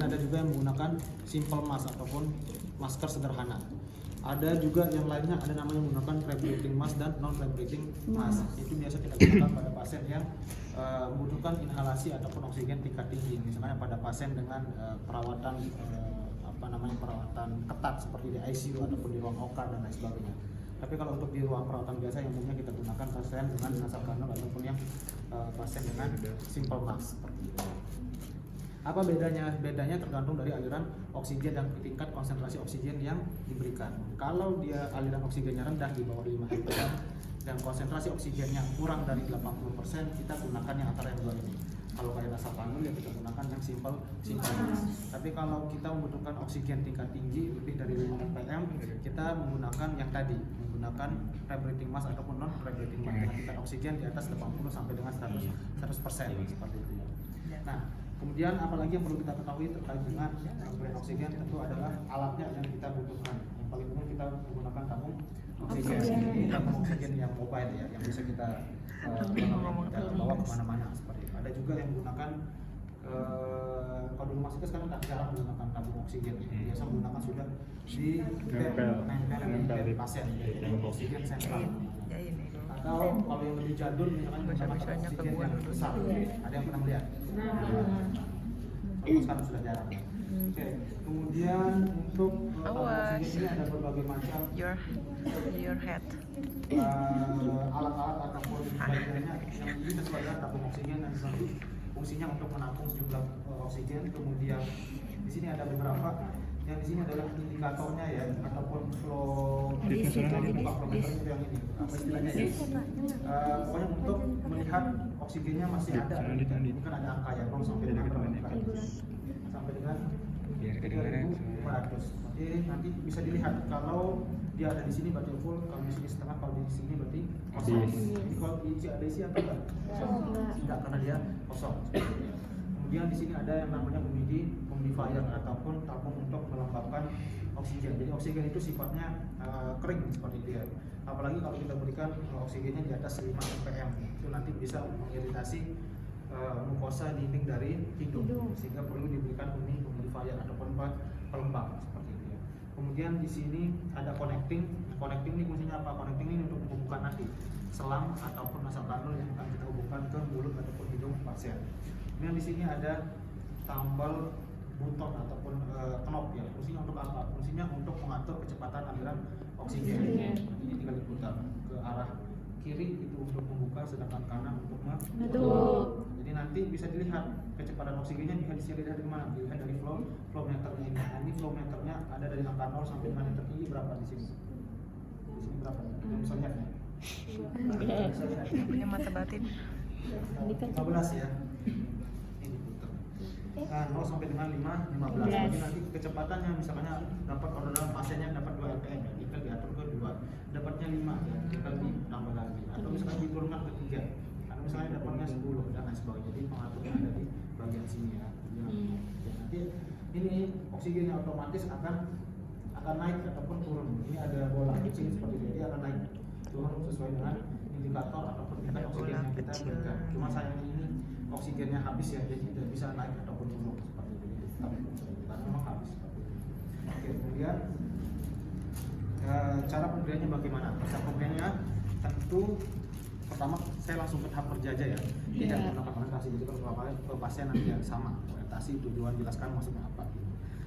Ada juga yang menggunakan simple mask ataupun masker sederhana. Ada juga yang lainnya, ada namanya menggunakan rebreathing mask dan non rebreathing mask. Itu biasa kita gunakan pada pasien yang membutuhkan inhalasi ataupun oksigen tingkat tinggi. Misalnya pada pasien dengan perawatan perawatan ketat seperti di ICU ataupun di ruang OK dan lain sebagainya. Tapi kalau untuk di ruang perawatan biasa yang umumnya kita gunakan pasien dengan nasal kanul ataupun yang pasien dengan simple mask seperti itu. Apa bedanya? Bedanya tergantung dari aliran oksigen dan tingkat konsentrasi oksigen yang diberikan. Kalau dia aliran oksigennya rendah di bawah 5 ppm dan konsentrasi oksigennya kurang dari 80%, kita gunakan yang antara yang dua ini. Kalau kayak nasal kanul ya kita gunakan yang simple mask. Tapi kalau kita membutuhkan oksigen tingkat tinggi lebih dari 5 ppm, kita menggunakan yang tadi, menggunakan rebreathing mask ataupun non rebreathing mask dengan tingkat oksigen di atas 80 sampai dengan 100% seperti itu. Nah, kemudian apalagi yang perlu kita ketahui terkait dengan pemberian oksigen tentu adalah alatnya yang kita butuhkan. Yang paling umum kita menggunakan tabung oksigen yang mobile ya, yang bisa kita bawa kemana-mana seperti itu. Ada juga yang menggunakan kalau di rumah sakit sekarang jarang menggunakan tabung oksigen ya. Biasa menggunakan sudah di nempel di pasien, tabung oksigen sentral. Atau kalau yang lebih jadul misalkan menggunakan oksigen yang besar, ada yang pernah melihat? Kalau sekarang sudah jarang. Oke, kemudian untuk tabung oksigen ini ada berbagai macam your head. Alat-alat ataupun bagiannya yang ini sesuai dengan tabung oksigen dan nanti fungsinya untuk menampung jumlah oksigen. Kemudian di sini ada beberapa. Yang di sini adalah indikatornya ya, ataupun flow meter itu yang ini. Apa istilahnya ya? Pokoknya untuk melihat oksigennya masih ada. Ini kan ada angka ya, 0 sampai dengan 400 sampai dengan 3.500. Jadi nanti bisa dilihat kalau dia ada di sini berarti full, kalau di sini setengah, kalau di sini berarti kosong. Jadi kalau ada isi apa enggak? Tidak, karena dia kosong. Kemudian di sini ada yang namanya humidifier ataupun tabung untuk melembabkan oksigen. Jadi oksigen itu sifatnya kering seperti itu ya. Apalagi kalau kita berikan oksigennya di atas 5 ppm, itu nanti bisa mengiritasi mukosa dinding dari hidung, sehingga perlu diberikan humidifier ataupun pelembab seperti itu ya. Kemudian di sini ada connecting. Connecting ini fungsinya apa? Connecting ini untuk menghubungkan nanti selang ataupun nasal kanul yang akan kita hubungkan ke mulut ataupun hidung pasien. Kemudian di sini ada tambal buton ataupun knob ya. Fungsinya untuk apa? Fungsinya untuk mengatur kecepatan aliran oksigen. Ini tinggal diputar ke arah kiri itu untuk membuka, sedangkan kanan untuk menutup. Jadi nanti bisa dilihat kecepatan oksigennya bisa dilihat dari mana? Dilihat dari flow meternya ini. Nah, ini flow meternya ada dari angka 0 sampai dengan yang tertinggi berapa di sini? Di sini berapa? Bisa lihat ya? Punya mata batin. 15 ya. Nah, 0 sampai dengan 15. Jadi nanti kecepatannya misalnya dapat orderan pasiennya dapat 2 ppm ya, tinggal diatur ke 2. Dapatnya 5 ya, tinggal ditambah lagi. Atau misalkan diturunkan ke 3. Atau misalnya dapatnya 10 dan lain sebagainya. Jadi pengaturnya ada di bagian sini ya. Ya, nanti ini oksigennya otomatis akan naik ataupun turun. Ini ada bola kecil seperti ini, dia akan naik turun sesuai dengan indikator ataupun tingkat oksigen yang kita berikan. Cuma sayangnya ini oksigennya habis ya, jadi tidak bisa naik ataupun turun seperti itu. Karena memang habis seperti itu. Oke, kemudian cara pemberiannya bagaimana? Cara pemberiannya tentu pertama saya langsung ke tahap berjaja ya, tidak menggunakan orientasi. Jadi kalau pasien nanti yang sama orientasi tujuan jelaskan maksudnya apa.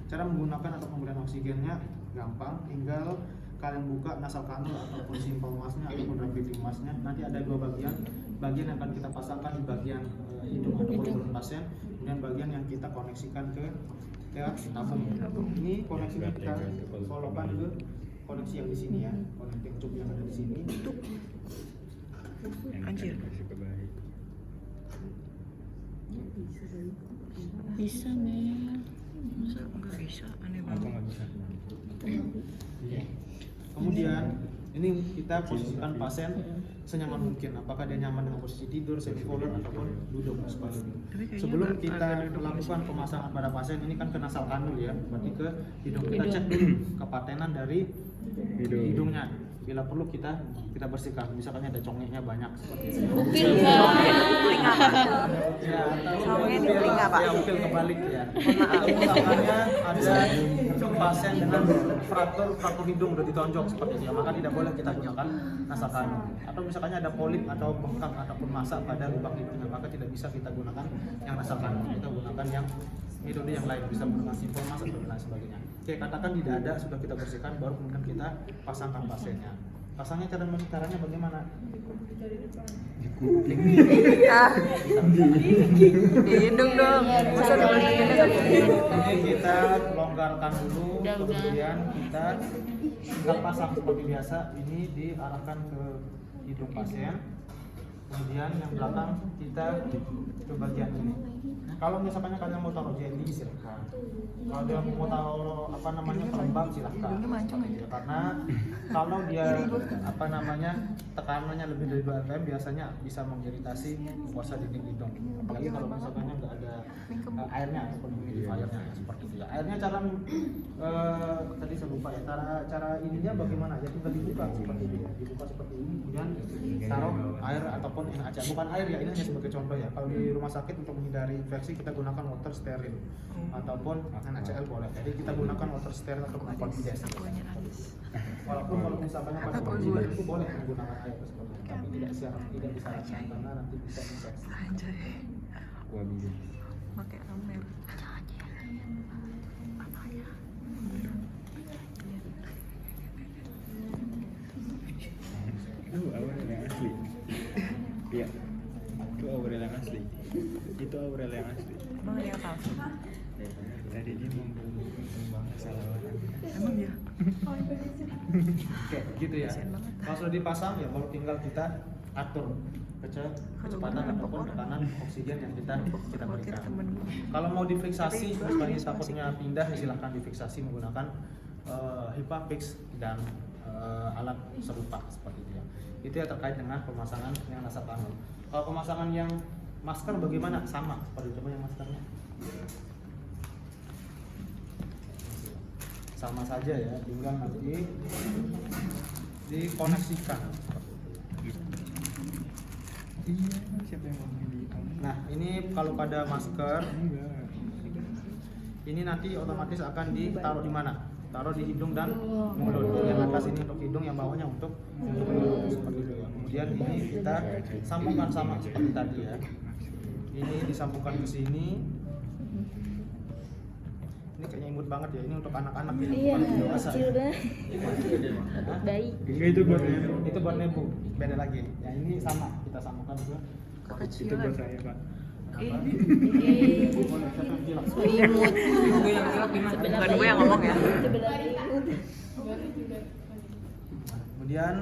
Cara menggunakan atau pemberian oksigennya gampang, tinggal kalian buka nasal kanul ataupun simple masknya ataupun rebreathing masknya. Nanti ada dua bagian yang akan kita pasangkan di bagian hidung ataupun mulut pasien, kemudian bagian yang kita koneksikan ke tabung. Ini koneksinya kita follow-kan ke koneksi yang di sini ya, connecting tube yang ada di sini. Anjir. Bisa nih. Masa nggak bisa? Aneh banget. Kemudian ini kita posisikan pasien senyaman mungkin. Apakah dia nyaman dengan posisi tidur, semi forward ataupun duduk seperti ini. Sebelum kita melakukan pemasangan pada pasien ini kan ke nasal kanul ya, berarti ke hidung. Kita cek dulu kepatenan dari hidungnya. bila perlu kita bersihkan. Misalkan ada congeknya banyak seperti itu. Upil Telinga Pak. Ya, atau Congek di telinga, Pak. Ya, upil kebalik ya. Atau misalkannya ada pasien dengan fraktur hidung udah ditonjok seperti itu ya, maka tidak boleh kita gunakan nasakanul. Atau misalkannya ada polip atau bengkak ataupun masa pada lubang hidungnya, maka tidak bisa kita gunakan yang nasakanul. Kita gunakan yang metode yang lain, bisa menggunakan simpel mas atau lain sebagainya. Oke, katakan tidak ada, sudah kita bersihkan, baru kemudian kita pasangkan pasiennya. Pasangnya caranya bagaimana? Ah. Di hidung dong. Masa dimasukin ke Ini kita longgarkan dulu, kemudian kita tinggal pasang seperti biasa. Ini diarahkan ke hidung pasien. Kemudian yang belakang kita ke bagian ini. Kalau misalkan kalian mau taruh jelly silahkan. Kalau dia mau taruh pelembab silahkan. Hidungnya mancung aja. Ya, karena kalau dia tekanannya lebih dari 2 rpm biasanya bisa mengiritasi mukosa dinding hidung. Apalagi kalau misalkan nggak ada airnya ataupun humidifiernya seperti itu ya. Airnya cara tadi saya lupa ya. Cara ininya bagaimana? Ya tinggal dibuka seperti itu ya. Dibuka seperti ini kemudian taruh air ataupun NaCl. Bukan air ya, ini hanya sebagai contoh ya. Kalau di rumah sakit untuk menghindari infeksi kita gunakan water steril ataupun NaCl boleh. Jadi kita gunakan water steril ataupun confidence. Walaupun kalau misalkan seperti itu boleh menggunakan air tersebut, tapi tidak disarankan karena nanti bisa infeksi. Anjay. Pakai amel. Itu Aurel yang asli. Iya. Itu Aurel yang asli. Itu Aurel yang asli. Emang yang palsu? Tadi dia membahas salah orang. Emang ya? Oke, gitu ya. Kalau sudah dipasang ya baru tinggal kita atur kecepatan ataupun tekanan oksigen yang kita berikan. Kalau mau difiksasi, misalnya takutnya pindah, ya silahkan difiksasi menggunakan HIPAA fix dan alat serupa seperti itu ya. Itu ya terkait dengan pemasangan yang nasakanul. Kalau pemasangan yang masker bagaimana? Sama, pada coba yang maskernya. Sama saja ya, tinggal nanti dikoneksikan. Iya, siapa yang ngomongin di kamu? Nah, ini kalau pada masker Enggak. ini nanti otomatis akan ditaruh di mana? Taruh di hidung dan mulut. Yang atas ini untuk hidung, yang bawahnya untuk mulut seperti itu ya. Kemudian ini kita sambungkan sama seperti tadi ya. Ini disambungkan ke sini. Ini kayaknya imut banget ya. Ini untuk anak-anak ya. Iya, bukan dewasa kecil ya. banget. Hah? Bayi. Enggak, itu buat nebu. Itu buat nebu, beda lagi. Ya ini sama, kita sambungkan juga. Itu Kekecilan. buat saya, Pak. Apa? Ih, Boleh, siapa yang bilang? imut. Bukan gue yang ngomong ya. Sebelah imut. Kemudian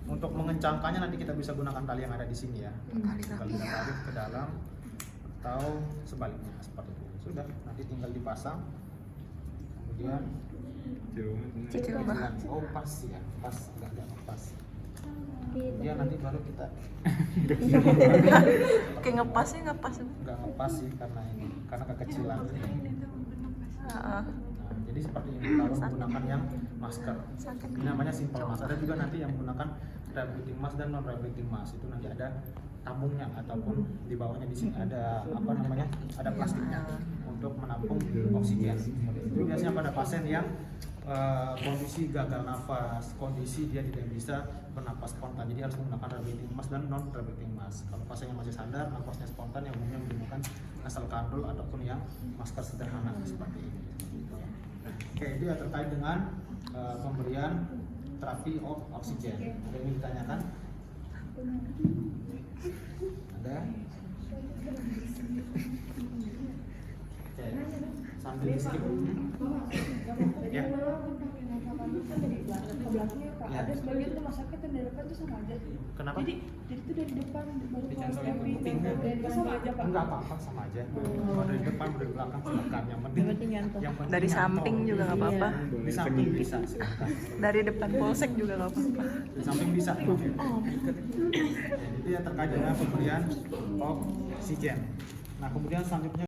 untuk mengencangkannya nanti kita bisa gunakan tali yang ada di sini ya. Tinggal kita tarik ke dalam atau sebaliknya seperti itu. Sudah, nanti tinggal dipasang. Kemudian Cicil bah. oh pas ya, pas enggak pas. Kemudian nanti baru kita Kayak ngepasnya ngepas. enggak ngepas sih karena kekecilan. Heeh. Nah, jadi seperti ini kalau menggunakan yang masker. Ini namanya simple mask. Ada juga nanti yang menggunakan rebreathing mask dan non rebreathing mask. Itu nanti ada tabungnya ataupun di bawahnya di sini ada ada plastiknya untuk menampung oksigen. Itu biasanya pada pasien yang kondisi gagal nafas, kondisi dia tidak bisa bernapas spontan, jadi harus menggunakan rebreathing mask dan non rebreathing mask. Kalau pasiennya masih sadar, nafasnya spontan, yang umumnya menggunakan nasal cannula ataupun yang masker sederhana seperti ini. Oke, itu ya terkait dengan pemberian terapi oksigen. Ada yang ingin ditanyakan? Ada? Oke, sambil di skip. Ya. Ya. Ada sebagian rumah sakit yang dari depan tuh sama aja. Kenapa? Jadi itu dari depan baru kelas Dicantolin tapi kupingnya. sama aja Pak. Enggak apa-apa, sama aja. Mau dari depan, mau dari belakang, silakan. Yang penting Dari samping nyantol. juga nggak apa-apa. Di samping bisa, silakan. Dari depan polsek juga nggak apa-apa. Di samping bisa. Itu ya terkait dengan pemberian oksigen. Nah, kemudian selanjutnya